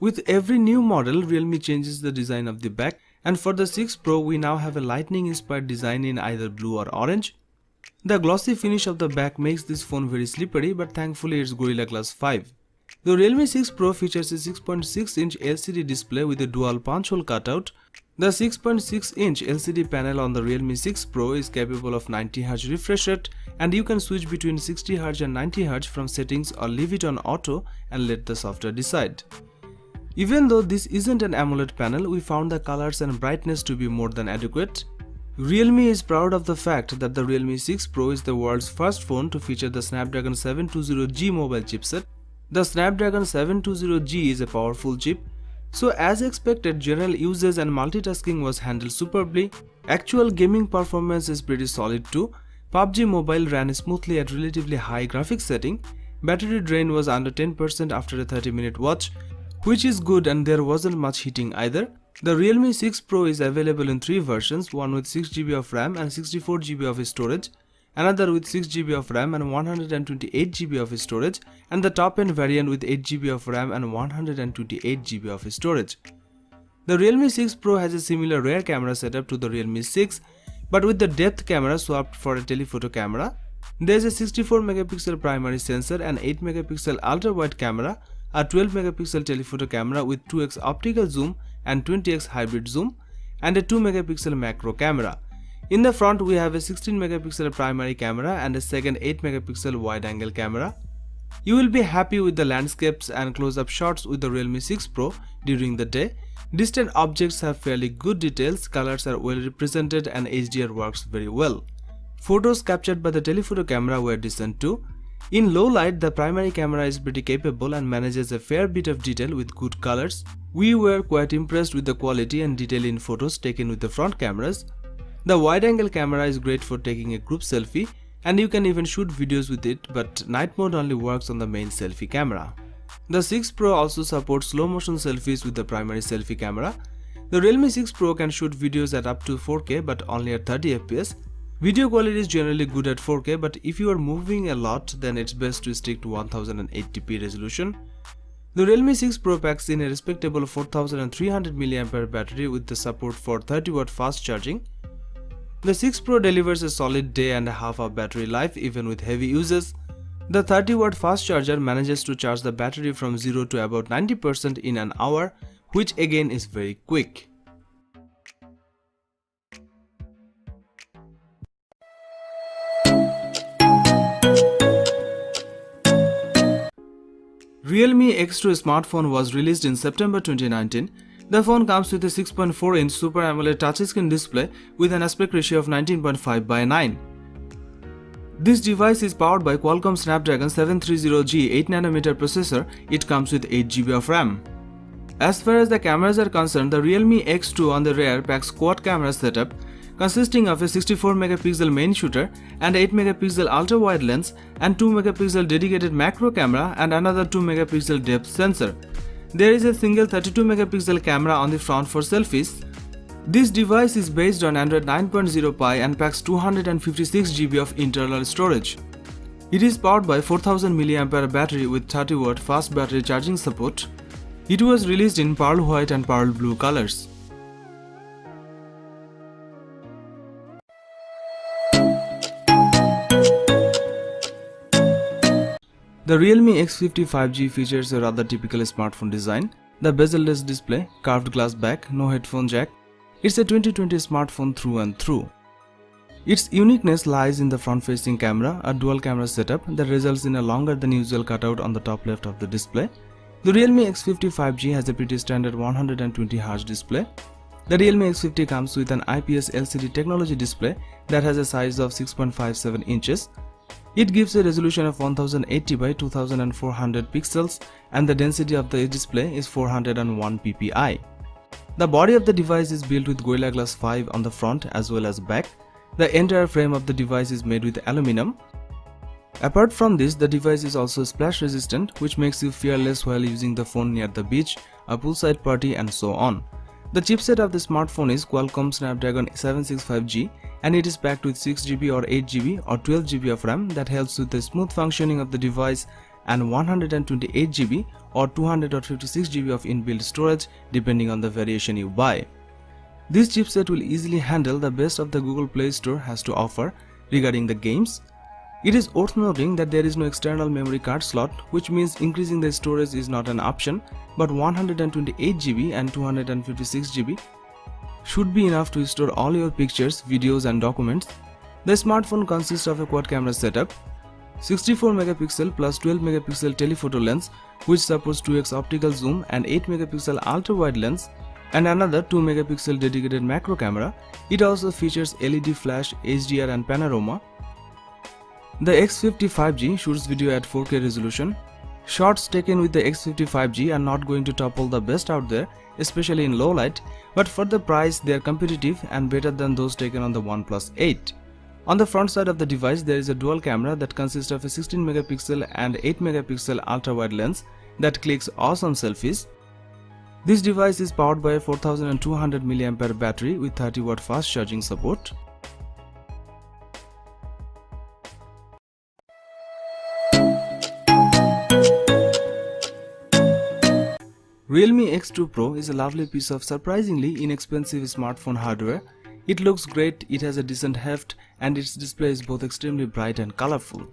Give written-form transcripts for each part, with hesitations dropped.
With every new model, Realme changes the design of the back, and for the 6 Pro we now have a lightning inspired design in either blue or orange. The glossy finish of the back makes this phone very slippery, but thankfully it's Gorilla Glass 5. The Realme 6 Pro features a 6.6-inch LCD display with a dual punch-hole cutout. The 6.6-inch LCD panel on the Realme 6 Pro is capable of 90Hz refresh rate, and you can switch between 60Hz and 90Hz from settings or leave it on auto and let the software decide. Even though this isn't an AMOLED panel, we found the colors and brightness to be more than adequate. Realme is proud of the fact that the Realme 6 Pro is the world's first phone to feature the Snapdragon 720G mobile chipset. The Snapdragon 720G is a powerful chip, so as expected, general usage and multitasking was handled superbly. Actual gaming performance is pretty solid too. PUBG Mobile ran smoothly at relatively high graphics setting. Battery drain was under 10% after a 30-minute watch, which is good, and there wasn't much heating either. The Realme 6 Pro is available in 3 versions, one with 6GB of RAM and 64GB of storage, another with 6GB of RAM and 128GB of storage, and the top-end variant with 8GB of RAM and 128GB of storage. The Realme 6 Pro has a similar rear camera setup to the Realme 6, but with the depth camera swapped for a telephoto camera. There is a 64MP primary sensor, an 8MP ultra-wide camera, a 12MP telephoto camera with 2x optical zoom and 20x hybrid zoom, and a 2MP macro camera. In the front we have a 16MP primary camera and a second 8MP wide-angle camera. You will be happy with the landscapes and close-up shots with the Realme 6 Pro during the day. Distant objects have fairly good details, colors are well represented, and HDR works very well. Photos captured by the telephoto camera were decent too. In low light, the primary camera is pretty capable and manages a fair bit of detail with good colors. We were quite impressed with the quality and detail in photos taken with the front cameras. The wide-angle camera is great for taking a group selfie, and you can even shoot videos with it, but night mode only works on the main selfie camera. The 6 Pro also supports slow-motion selfies with the primary selfie camera. The Realme 6 Pro can shoot videos at up to 4K but only at 30fps. Video quality is generally good at 4K, but if you are moving a lot, then it's best to stick to 1080p resolution. The Realme 6 Pro packs in a respectable 4300mAh battery with the support for 30W fast charging. The 6 Pro delivers a solid day and a half of battery life even with heavy uses. The 30W fast charger manages to charge the battery from 0 to about 90% in an hour, which again is very quick. Realme X2 smartphone was released in September 2019. The phone comes with a 6.4-inch Super AMOLED touchscreen display with an aspect ratio of 19.5:9. This device is powered by Qualcomm Snapdragon 730G 8nm processor. It comes with 8GB of RAM. As far as the cameras are concerned, the Realme X2 on the rear packs quad camera setup consisting of a 64MP main shooter and 8MP ultra-wide lens and 2MP dedicated macro camera and another 2MP depth sensor. There is a single 32MP camera on the front for selfies. This device is based on Android 9.0 Pie and packs 256GB of internal storage. It is powered by 4000mAh battery with 30W fast battery charging support. It was released in pearl white and pearl blue colors. The Realme X50 5G features a rather typical smartphone design. The bezel-less display, curved glass back, no headphone jack. It's a 2020 smartphone through and through. Its uniqueness lies in the front-facing camera, a dual camera setup that results in a longer than usual cutout on the top left of the display. The Realme X50 5G has a pretty standard 120Hz display. The Realme X50 comes with an IPS LCD technology display that has a size of 6.57 inches. It gives a resolution of 1080 by 2400 pixels and the density of the display is 401 ppi. The body of the device is built with Gorilla Glass 5 on the front as well as back. The entire frame of the device is made with aluminum. Apart from this, the device is also splash resistant, which makes you fearless while using the phone near the beach, a poolside party and so on. The chipset of the smartphone is Qualcomm Snapdragon 765G and it is packed with 6GB or 8GB or 12GB of RAM that helps with the smooth functioning of the device and 128GB or 200 or 56GB of inbuilt storage depending on the variation you buy. This chipset will easily handle the best of the Google Play Store has to offer regarding the games. It is worth noting that there is no external memory card slot, which means increasing the storage is not an option, but 128GB and 256GB should be enough to store all your pictures, videos and documents. The smartphone consists of a quad camera setup, 64 megapixel plus 12 megapixel telephoto lens which supports 2x optical zoom and 8 megapixel ultra wide lens, and another 2 megapixel dedicated macro camera. It also features LED flash, HDR and panorama. The X50 5G shoots video at 4K resolution. Shots taken with the X50 5G are not going to topple the best out there, especially in low light, but for the price they are competitive and better than those taken on the OnePlus 8. On the front side of the device there is a dual camera that consists of a 16 megapixel and 8 megapixel ultra wide lens that clicks awesome selfies. This device is powered by a 4200 mAh battery with 30 watt fast charging support. Realme X2 Pro is a lovely piece of surprisingly inexpensive smartphone hardware. It looks great, it has a decent heft, and its display is both extremely bright and colorful.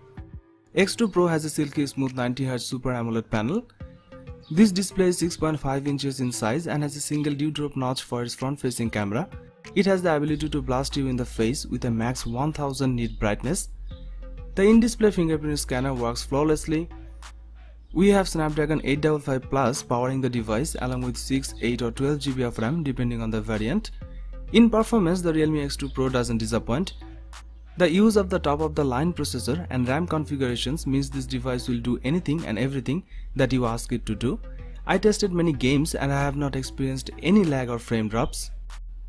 X2 Pro has a silky smooth 90Hz Super AMOLED panel. This display is 6.5 inches in size and has a single dewdrop notch for its front-facing camera. It has the ability to blast you in the face with a max 1000 nit brightness. The in-display fingerprint scanner works flawlessly. We have Snapdragon 855 Plus powering the device along with 6, 8 or 12GB of RAM depending on the variant. In performance, the Realme X2 Pro doesn't disappoint. The use of the top-of-the-line processor and RAM configurations means this device will do anything and everything that you ask it to do. I tested many games and I have not experienced any lag or frame drops.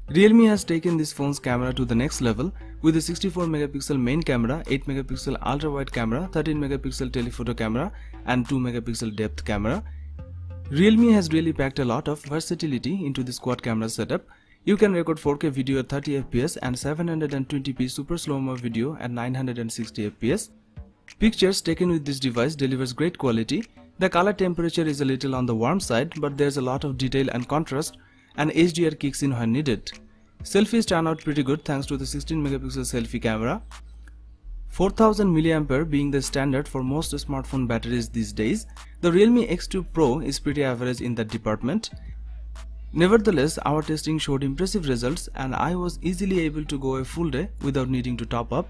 Realme has taken this phone's camera to the next level with a 64 megapixel main camera, 8 megapixel ultra-wide camera, 13 megapixel telephoto camera and 2 megapixel depth camera. Realme has really packed a lot of versatility into this quad camera setup. You can record 4K video at 30 fps and 720p super slow-mo video at 960 fps. Pictures taken with this device delivers great quality. The color temperature is a little on the warm side, but there's a lot of detail and contrast, and HDR kicks in when needed. Selfies turn out pretty good thanks to the 16 megapixel selfie camera. 4000 mAh being the standard for most smartphone batteries these days, the Realme X2 Pro is pretty average in that department. Nevertheless, our testing showed impressive results and I was easily able to go a full day without needing to top up.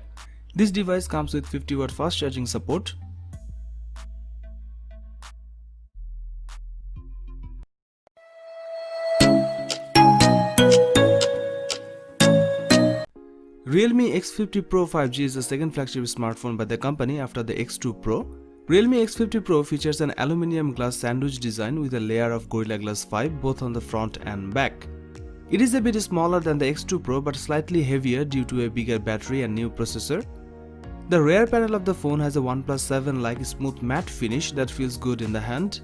This device comes with 50 watt fast charging support. Realme X50 Pro 5G is the second flagship smartphone by the company after the X2 Pro. Realme X50 Pro features an aluminum glass sandwich design with a layer of Gorilla Glass 5 both on the front and back. It is a bit smaller than the X2 Pro but slightly heavier due to a bigger battery and new processor. The rear panel of the phone has a OnePlus 7 like smooth matte finish that feels good in the hand.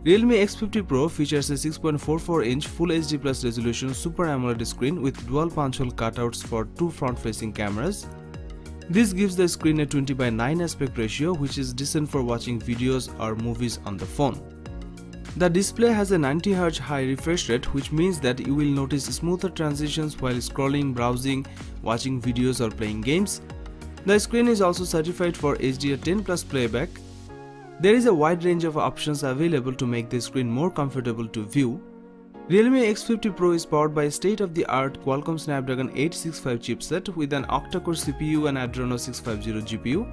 Realme X50 Pro features a 6.44-inch Full HD Plus resolution Super AMOLED screen with dual punch-hole cutouts for two front-facing cameras. This gives the screen a 20:9 aspect ratio, which is decent for watching videos or movies on the phone. The display has a 90Hz high refresh rate, which means that you will notice smoother transitions while scrolling, browsing, watching videos or playing games. The screen is also certified for HDR10+ playback. There is a wide range of options available to make the screen more comfortable to view. Realme X50 Pro is powered by a state-of-the-art Qualcomm Snapdragon 865 chipset with an octa-core CPU and Adreno 650 GPU.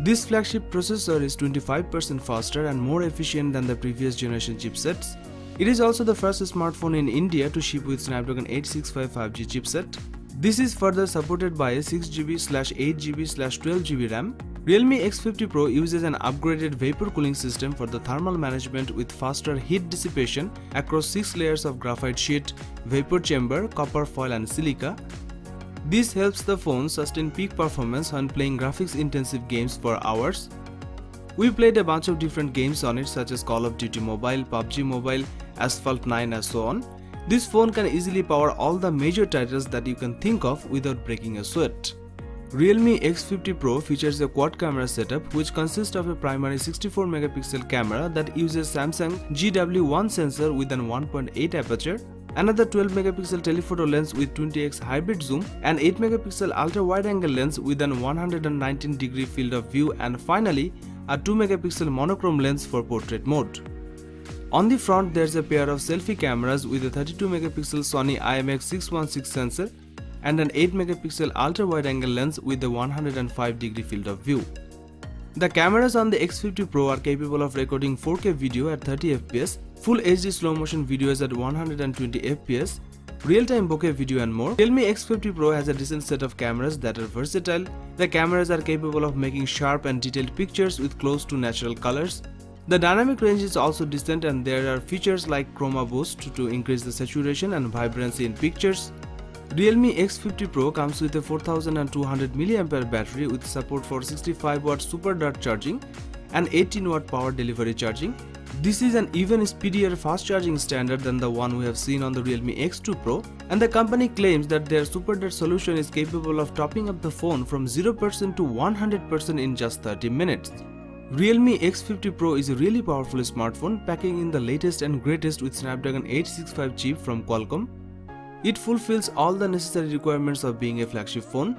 This flagship processor is 25% faster and more efficient than the previous generation chipsets. It is also the first smartphone in India to ship with Snapdragon 865 5G chipset. This is further supported by a 6GB/8GB/12GB RAM. Realme X50 Pro uses an upgraded vapor cooling system for the thermal management with faster heat dissipation across 6 layers of graphite sheet, vapor chamber, copper foil and silica. This helps the phone sustain peak performance when playing graphics-intensive games for hours. We played a bunch of different games on it such as Call of Duty Mobile, PUBG Mobile, Asphalt 9 and so on. This phone can easily power all the major titles that you can think of without breaking a sweat. Realme X50 Pro features a quad camera setup which consists of a primary 64 megapixel camera that uses Samsung GW1 sensor with an 1.8 aperture, another 12 megapixel telephoto lens with 20x hybrid zoom, an 8 megapixel ultra wide angle lens with an 119 degree field of view, and finally a 2 megapixel monochrome lens for portrait mode. On the front, there's a pair of selfie cameras with a 32 megapixel Sony IMX616 sensor and an 8 megapixel ultra wide angle lens with a 105 degree field of view. The cameras on the X50 Pro are capable of recording 4K video at 30 fps, full HD slow motion videos at 120 fps, real-time bokeh video and more. Realme X50 Pro has a decent set of cameras that are versatile. The cameras are capable of making sharp and detailed pictures with close to natural colors. The dynamic range is also decent, and there are features like chroma boost to increase the saturation and vibrancy in pictures. Realme X50 Pro comes with a 4200 mAh battery with support for 65W super dart charging and 18W power delivery charging. This is an even speedier fast charging standard than the one we have seen on the Realme X2 Pro, and the company claims that their super dart solution is capable of topping up the phone from 0% to 100% in just 30 minutes. Realme X50 Pro is a really powerful smartphone packing in the latest and greatest with Snapdragon 865 chip from Qualcomm. It fulfills all the necessary requirements of being a flagship phone.